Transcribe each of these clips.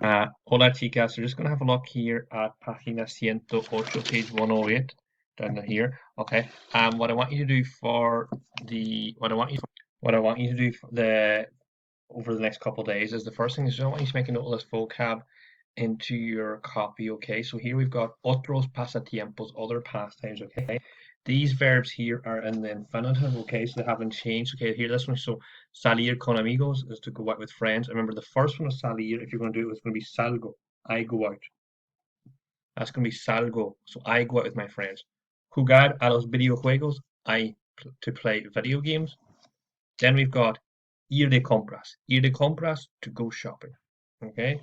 Hola chicas, we're just going to have a look here at página 108, page 108, down here. Okay. What I want you to do for the what I want you to do for the over the next couple of days is the first thing is I want you to make a note of this vocab into your copy. Okay. So here we've got otros pasatiempos, other pastimes. Okay. These verbs here are in the infinitive. Okay. So they haven't changed. Okay. Here this one. So salir con amigos is to go out with friends. Remember the first one is salir. If you're going to do it, it's going to be salgo. I go out. That's going to be salgo. So I go out with my friends. Jugar a los videojuegos. To play video games. Then we've got ir de compras. Ir de compras to go shopping. Okay.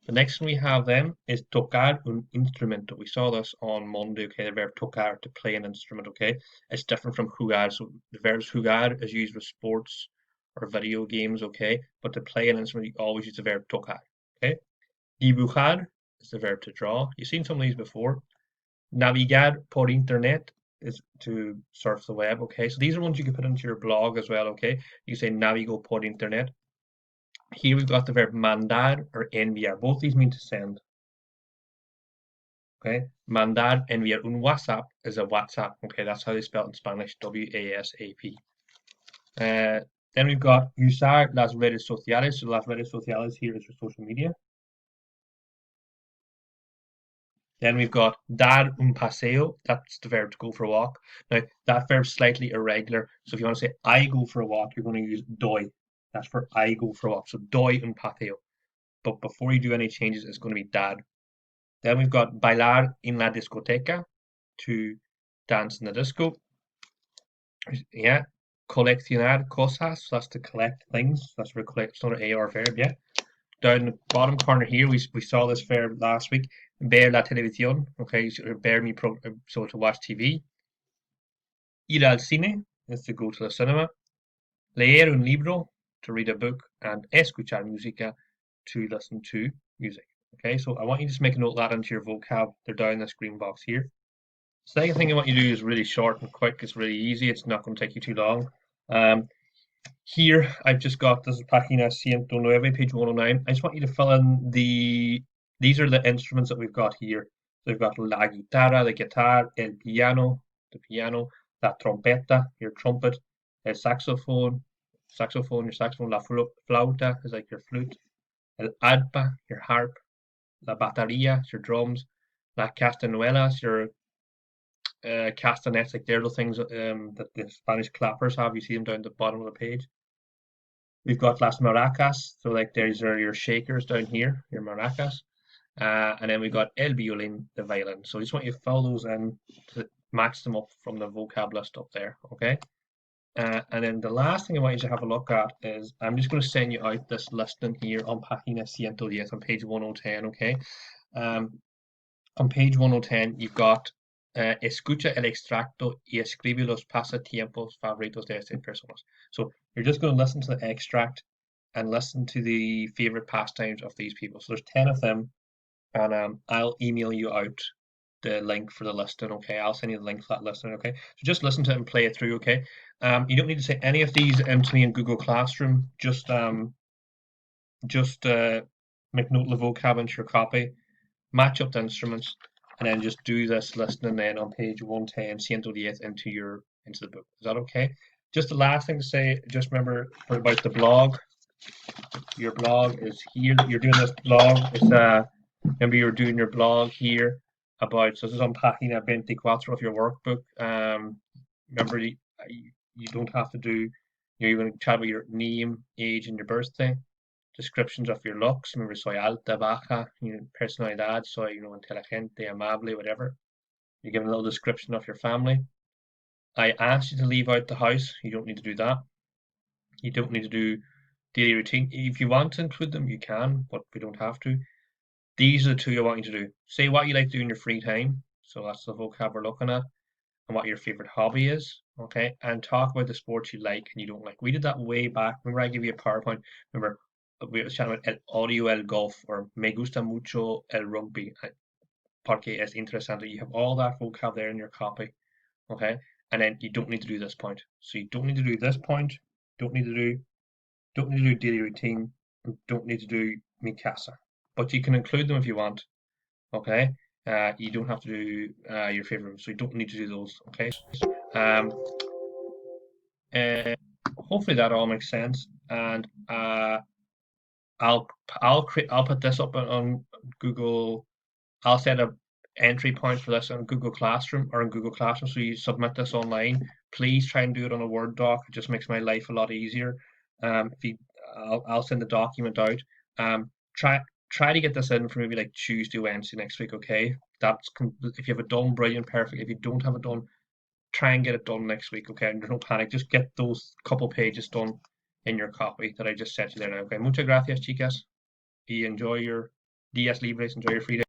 The next one we have then is tocar un instrumento. We saw this on Monday. Okay, the verb tocar to play an instrument. Okay, it's different from jugar. So the verb jugar is used with sports or video games. Okay, but to play an instrument, you always use the verb tocar. Okay, dibujar is the verb to draw. You've seen some of these before. Navegar por internet is to surf the web. Okay, so these are ones you can put into your blog as well. Okay, you say navigo por internet. Here we've got the verb mandar or enviar. Both these mean to send. Okay, mandar, enviar. Un WhatsApp is a WhatsApp. Okay, that's how they spell it in Spanish. WASAP. Then we've got usar las redes sociales. So las redes sociales here is your social media. Then we've got dar un paseo. That's the verb to go for a walk. Now, that verb's slightly irregular. So if you want to say I go for a walk, you're going to use doy. That's for I go for a walk. So doy un paseo. But before you do any changes, it's going to be dar. Then we've got bailar en la discoteca, to dance in the disco. Yeah. Coleccionar cosas, so that's to collect things. That's for collect, it's not an AR verb, yeah. Down the bottom corner here, we saw this verb last week. Ver la televisión, okay, so so to watch TV. Ir al cine is to go to the cinema. Leer un libro, to read a book. And escuchar música, to listen to music. Okay, so I want you to just make a note of that into your vocab. They're down this green box here. Second thing I want you to do is really short and quick. It's really easy. It's not going to take you too long. Here, I've just got, this is página 109, page 109. I just want you to fill in these are the instruments that we've got here. So we've got la guitarra, the guitar, el piano, the piano, la trompeta, your trumpet, el saxophone, your saxophone, la flauta is like your flute, el arpa, your harp, la batería, your drums, la castañuelas, your castanets, like they're the things that the Spanish clappers have. You see them down at the bottom of the page. We've got las maracas, so like these are your shakers down here, your maracas. And then we've got el violin, the violin. So I just want you to fill those in to match them up from the vocab list up there, okay? And then the last thing I want you to have a look at is I'm just going to send you out this listing here on página 110, on page 1010, okay? On page 1010, you've got escucha el extracto y escribe los pasatiempos favoritos de estas personas. So you're just going to listen to the extract and listen to the favorite pastimes of these people. So there's 10 of them, and I'll email you out the link for the listing, okay? I'll send you the link for that listing, okay? So just listen to it and play it through, okay? You don't need to say any of these into me in Google Classroom. Just make note of the vocab into your copy, match up the instruments, and then just do this listening then on page 110, 110 into the book. Is that okay? Just the last thing to say, just remember about the blog. Your blog is here. You're doing this blog. It's remember you're doing your blog here about, so this is on página 24 of your workbook. Remember you don't have to do, you're going to chat about your name, age, and your birthday. Descriptions of your looks. Remember, soy alta, baja, personalidad, soy, inteligente, amable, whatever. You give a little description of your family. I asked you to leave out the house. You don't need to do that. You don't need to do daily routine. If you want to include them, you can, but we don't have to. These are the two I want you to do. Say what you like to do in your free time. So that's the vocab we're looking at. And what your favorite hobby is. Okay. And talk about the sports you like and you don't like. We did that way back. Remember, I gave you a PowerPoint. Remember, we were chatting about el odio el golf, or me gusta mucho el rugby porque es interesante. You have all that vocab there in your copy, okay? And then you don't need to do this point. So you don't need to do this point. Don't need to do daily routine. And don't need to do mi casa. but you can include them if you want. Okay, you don't have to do your favorite, so you don't need to do those. Okay, um, hopefully that all makes sense, and I'll I'll put this up on Google. I'll set a entry point for this on Google Classroom or in Google Classroom. So you submit this online. Please try and do it on a Word doc. It just makes my life a lot easier. If you, I'll send the document out. Um, try try to get this in for maybe like Tuesday, Wednesday next week. Okay, if you have it done, brilliant, perfect. If you don't have it done, try and get it done next week. Okay, and there's no panic. Just get those couple pages done in your copy that I just sent you there now. Okay, muchas gracias, chicas. Y enjoy your días libres. Enjoy your free day.